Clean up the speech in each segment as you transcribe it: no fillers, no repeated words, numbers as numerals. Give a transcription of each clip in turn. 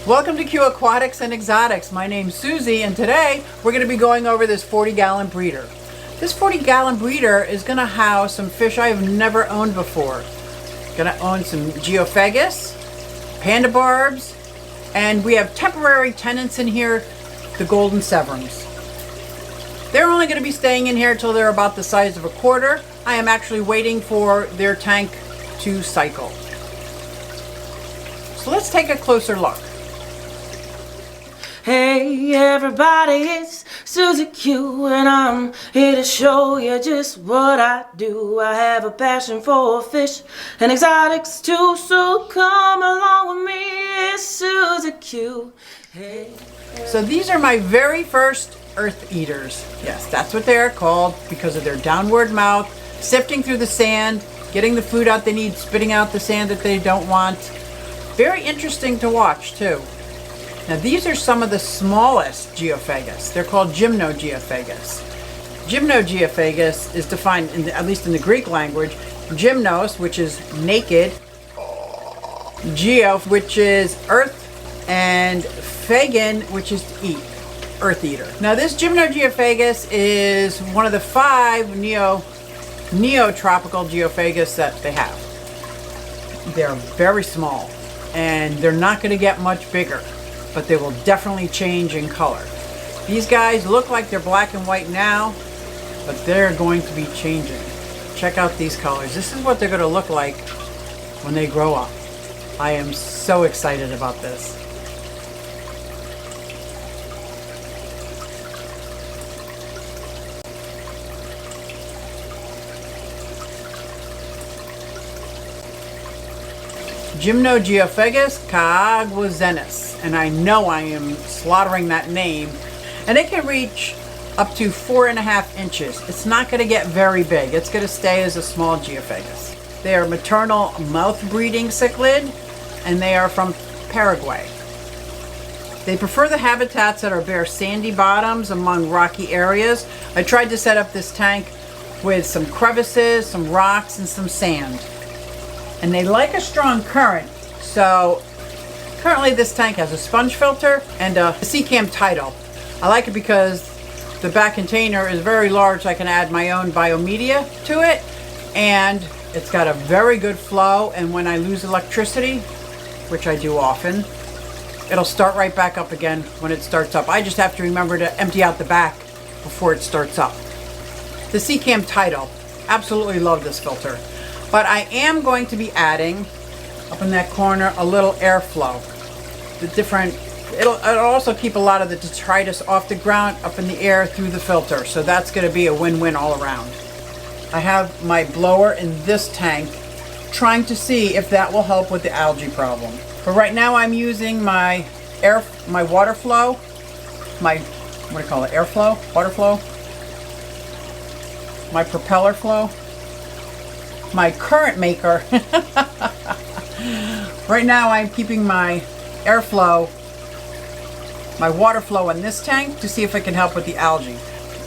Welcome to QueAquatics and Exotics. My name's Suzy, and today we're going to be going over this 40-gallon breeder. This 40-gallon breeder is going to house some fish I've never owned before. Going to own some Geophagus, Panda barbs, and we have temporary tenants in here, the Gold Severums. They're only going to be staying in here until they're about the size of a quarter. I am actually waiting for their tank to cycle. So let's take a closer look. Hey everybody, it's SuzyQue and I'm here to show you just what I do. I have a passion for fish and exotics too, so come along with me, it's SuzyQue. Hey. So these are my very first earth eaters. Yes, that's what they're called because of their downward mouth, sifting through the sand, getting the food out they need, spitting out the sand that they don't want. Very interesting to watch too. Now these are some of the smallest Geophagus. They're called Gymnogeophagus. Gymnogeophagus is defined, at least in the Greek language, gymnos, which is naked, geo, which is earth, and phagon, which is to eat, earth eater. Now this Gymnogeophagus is one of the 5 neotropical Geophagus that they have. They're very small, and they're not going to get much bigger, but they will definitely change in color. These guys look like they're black and white now, but they're going to be changing. Check out these colors. This is what they're going to look like when they grow up. I am so excited about this. Gymnogeophagus Caaguazuensis, and I know I am slaughtering that name, and it can reach up to 4.5 inches. It's not going to get very big. It's going to stay as a small Geophagus. They are maternal mouth breeding cichlid, and they are from Paraguay. They prefer the habitats that are bare sandy bottoms among rocky areas. I tried to set up this tank with some crevices, some rocks, and some sand. And they like a strong current, so currently this tank has a sponge filter and a Webcam title. I like it because the back container is very large, so I can add my own biomedia to it, and it's got a very good flow, and when I lose electricity, which I do often, it'll start right back up again when it starts up. I just have to remember to empty out the back before it starts up. The Webcam title, absolutely love this filter. But I am going to be adding, up in that corner, a little airflow. It'll also keep a lot of the detritus off the ground, up in the air through the filter. So that's going to be a win-win all around. I have my blower in this tank, trying to see if that will help with the algae problem. But right now I'm using my water flow, what do you call it, airflow, water flow, my propeller flow. My current maker. Right now I'm keeping my airflow, my water flow in this tank to see if it can help with the algae.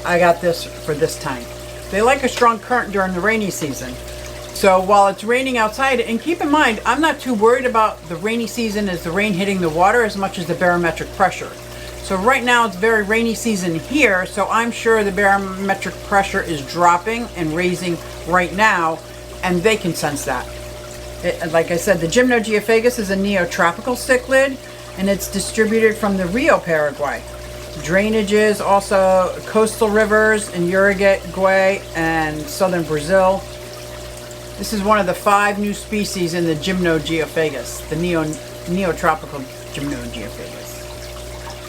I got this for this tank. They like a strong current during the rainy season. So while it's raining outside, and keep in mind, I'm not too worried about the rainy season as the rain hitting the water as much as the barometric pressure. So right now it's very rainy season here, so I'm sure the barometric pressure is dropping and raising right now, and they can sense that. Like I said, the Gymnogeophagus is a neotropical cichlid, and it's distributed from the Rio, Paraguay. Drainages, also coastal rivers in Uruguay and southern Brazil. This is one of the 5 new species in the Gymnogeophagus, the neotropical Gymnogeophagus.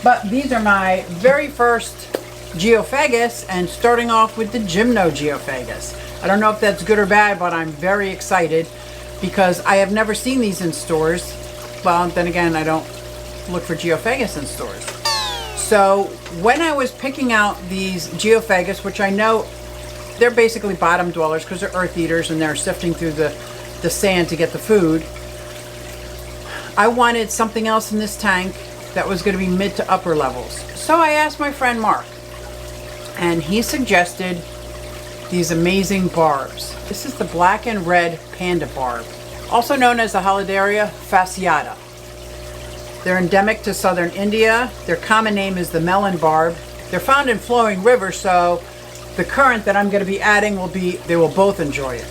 But these are my very first Geophagus, and starting off with the Gymnogeophagus. I don't know if that's good or bad, but I'm very excited because I have never seen these in stores. Well, then again, I don't look for Geophagus in stores. So when I was picking out these Geophagus, which I know they're basically bottom dwellers because they're earth eaters and they're sifting through the sand to get the food, I wanted something else in this tank that was going to be mid to upper levels. So I asked my friend Mark, and he suggested these amazing barbs. This is the black and red panda barb, also known as the haludaria fasciata. They're endemic to southern India. Their common name is the melon barb. They're found in flowing rivers, so the current that I'm going to be adding they will both enjoy it.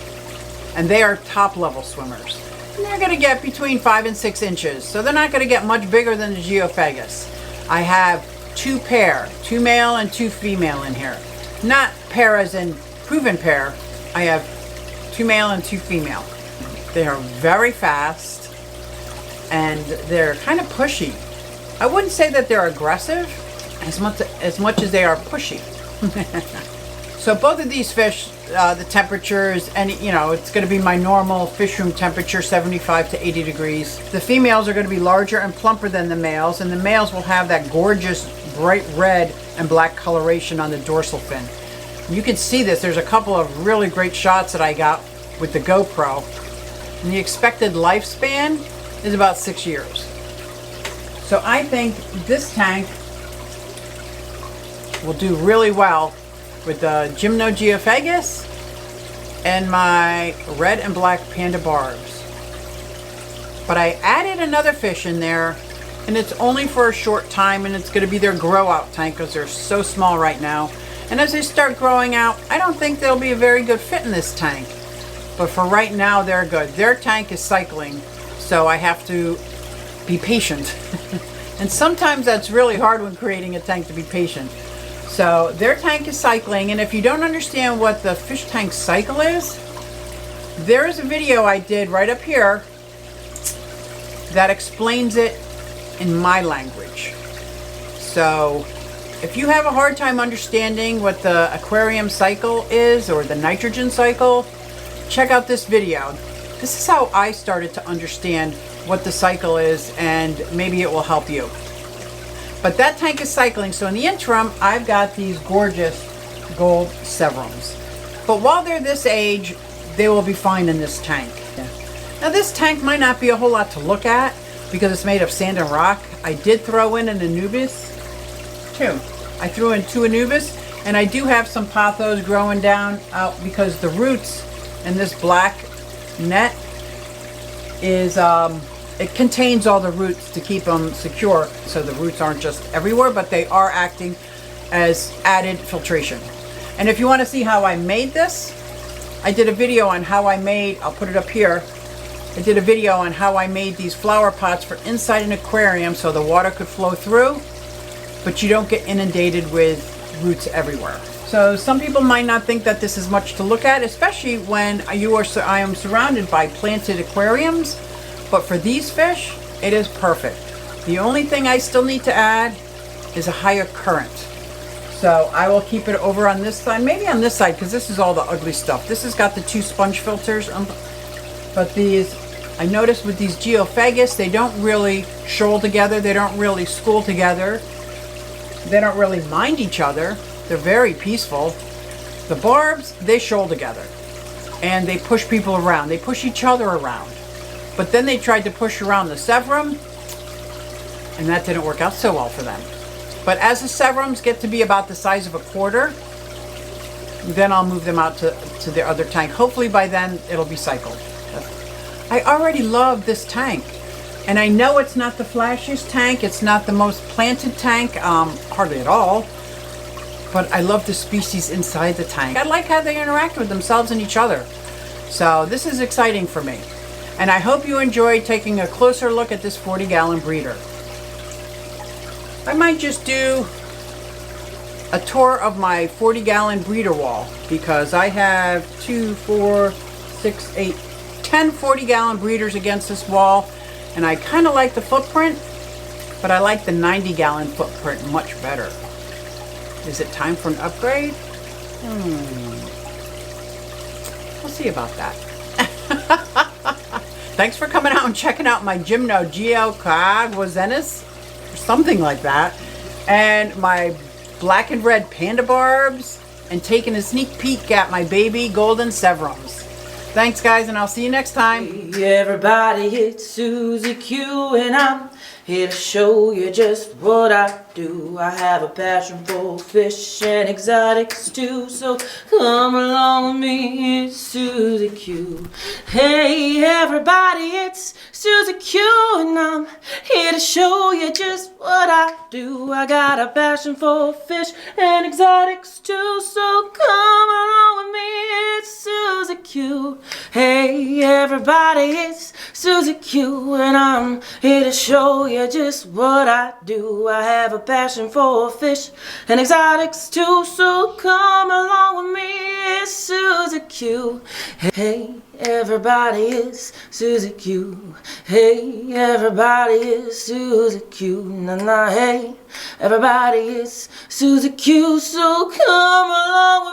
And they are top level swimmers. And they're going to get between 5 and 6 inches, so they're not going to get much bigger than the Geophagus. I have 2 pair, 2 male and 2 female in here. Not pair as in proven pair. I have 2 male and 2 female. They are very fast and they're kind of pushy. I wouldn't say that they're aggressive as much as they are pushy. So both of these fish, the temperatures, and it's going to be my normal fish room temperature, 75 to 80 degrees. The females are going to be larger and plumper than the males, and the males will have that gorgeous bright red and black coloration on the dorsal fin. You can see this. There's a couple of really great shots that I got with the GoPro. And the expected lifespan is about 6 years. So I think this tank will do really well with the Gymnogeophagus and my red and black Panda barbs. But I added another fish in there, and it's only for a short time, and it's going to be their grow out tank because they're so small right now. And as they start growing out, I don't think they'll be a very good fit in this tank. But for right now, they're good. Their tank is cycling, so I have to be patient. And sometimes that's really hard when creating a tank, to be patient. So their tank is cycling, and if you don't understand what the fish tank cycle is, there is a video I did right up here that explains it in my language. So if you have a hard time understanding what the aquarium cycle is, or the nitrogen cycle, check out this video. This is how I started to understand what the cycle is, and maybe it will help you. But that tank is cycling, so in the interim, I've got these gorgeous Gold Severums. But while they're this age, they will be fine in this tank. Now this tank might not be a whole lot to look at because it's made of sand and rock. I did throw in an Anubis, 2. I threw in 2 Anubis, and I do have some pothos growing down out because the roots in this black net is it contains all the roots to keep them secure, so the roots aren't just everywhere, but they are acting as added filtration. And if you want to see how I made this, I did a video on how I made, I'll put it up here, I did a video on how I made these flower pots for inside an aquarium so the water could flow through, but you don't get inundated with roots everywhere. So some people might not think that this is much to look at, especially when I am surrounded by planted aquariums. But for these fish, it is perfect. The only thing I still need to add is a higher current. So I will keep it over on this side, maybe on this side, because this is all the ugly stuff. This has got the 2 sponge filters. But these, I noticed with these Geophagus, they don't really shoal together. They don't really school together. They don't really mind each other. They're very peaceful. The barbs, they shoal together. And they push people around. They push each other around. But then they tried to push around the Severum, and that didn't work out so well for them. But as the Severums get to be about the size of a quarter, then I'll move them out to their other tank. Hopefully by then it'll be cycled. I already love this tank. And I know it's not the flashiest tank, it's not the most planted tank, hardly at all. But I love the species inside the tank. I like how they interact with themselves and each other. So this is exciting for me. And I hope you enjoyed taking a closer look at this 40-gallon breeder. I might just do a tour of my 40-gallon breeder wall because I have 2, 4, 6, 8, 10 40-gallon breeders against this wall, and I kind of like the footprint, but I like the 90-gallon footprint much better. Is it time for an upgrade? We'll see about that. Thanks for coming out and checking out my Gymnogeophagus Caaguazuensis, or something like that, and my black and red Panda barbs, and taking a sneak peek at my baby Golden Severums. Thanks guys, and I'll see you next time. Hey everybody, it's SuzyQue, and I'm here to show you just what I do. I have a passion for fish and exotics too, so come along with me, it's SuzyQue. Hey everybody, it's SuzyQue, and I'm here to show you just what I do. I got a passion for fish and exotics too, so come along with me, it's SuzyQue. Hey everybody, it's SuzyQue, and I'm here to show you just what I do. I have a passion for fish and exotics too, so come along with me, it's SuzyQue. Hey everybody, it's SuzyQue. Hey everybody, it's SuzyQue. Nah, hey everybody, it's SuzyQue, so come along with